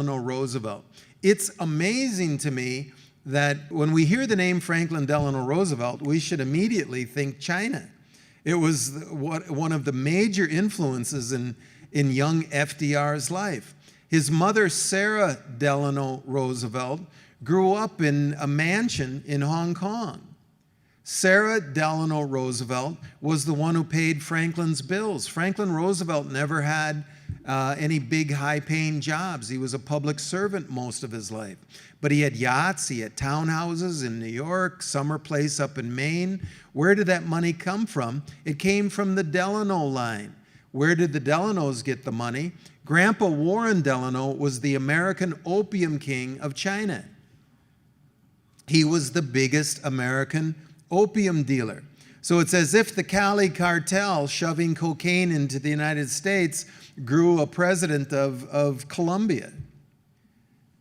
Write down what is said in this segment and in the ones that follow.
Roosevelt. It's amazing to me that when we hear the name Franklin Delano Roosevelt, we should immediately think China. It was one of the major influences in young FDR's life. His mother, Sarah Delano Roosevelt, grew up in a mansion in Hong Kong. Sarah Delano Roosevelt was the one who paid Franklin's bills. Franklin Roosevelt never had any big high-paying jobs. He was a public servant most of his life. But he had yachts, he had townhouses in New York, summer place up in Maine. Where did that money come from? It came from the Delano line. Where did the Delanos get the money? Grandpa Warren Delano was the American opium king of China. He was the biggest American opium dealer. So it's as if the Cali cartel shoving cocaine into the United States grew a president of Colombia.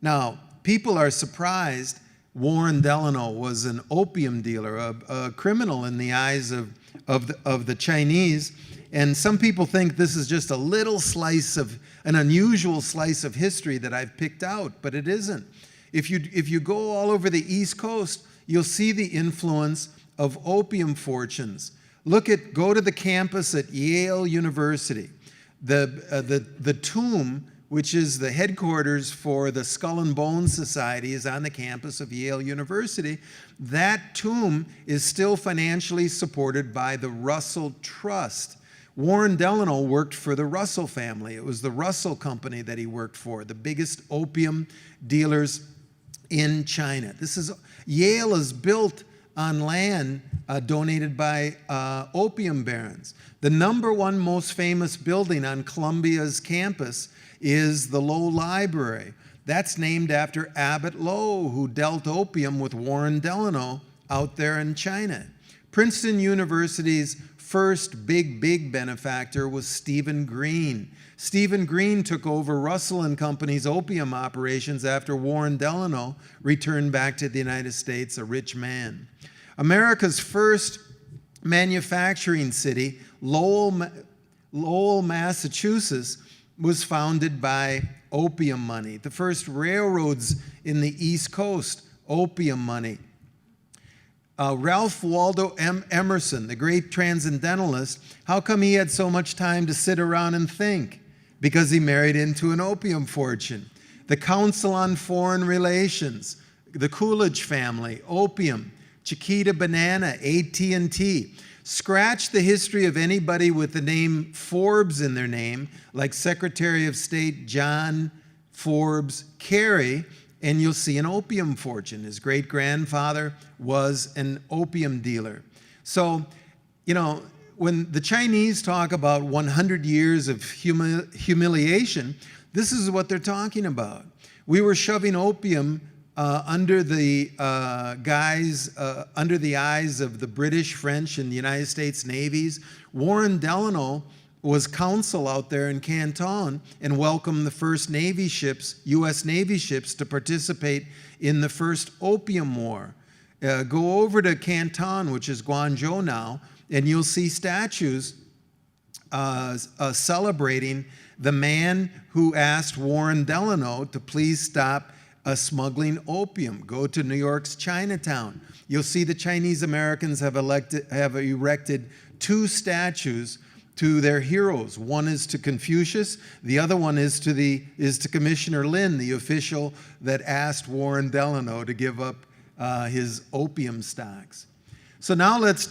Now, people are surprised Warren Delano was an opium dealer, a criminal in the eyes of the Chinese. And some people think this is just a little slice of, an unusual slice of history that I've picked out, but it isn't. If you go all over the East Coast, you'll see the influence of opium fortunes. Go to the campus at Yale University. The tomb, which is the headquarters for the Skull and Bones Society, is on the campus of Yale University. That tomb is still financially supported by the Russell Trust. Warren Delano worked for the Russell family. It was the Russell Company that he worked for, the biggest opium dealers in China. Yale is built on land donated by opium barons. The #1 most famous building on Columbia's campus is the Low Library. That's named after Abbott Lowe, who dealt opium with Warren Delano out there in China. Princeton University's first big benefactor was Stephen Green. Stephen Green took over Russell and Company's opium operations after Warren Delano returned back to the United States a rich man. America's first manufacturing city, Lowell, Massachusetts, was founded by opium money. The first railroads in the East Coast, opium money. Ralph Waldo Emerson, the great transcendentalist, how come he had so much time to sit around and think? Because he married into an opium fortune. The Council on Foreign Relations, the Coolidge family, opium. Chiquita Banana, AT&T. Scratch the history of anybody with the name Forbes in their name, like Secretary of State John Forbes Carey, and you'll see an opium fortune. His great-grandfather was an opium dealer. So, you know, when the Chinese talk about 100 years of humiliation, this is what they're talking about. We were shoving opium under the eyes of the British, French, and the United States navies. Warren Delano was consul out there in Canton and welcomed the first Navy ships, U.S. Navy ships, to participate in the first Opium War. Go over to Canton, which is Guangzhou now, and you'll see statues celebrating the man who asked Warren Delano to please stop smuggling opium. Go to New York's Chinatown. You'll see the Chinese Americans have erected 2 statues to their heroes. One is to Confucius. The other one is to Commissioner Lin, the official that asked Warren Delano to give up his opium stocks. So now let's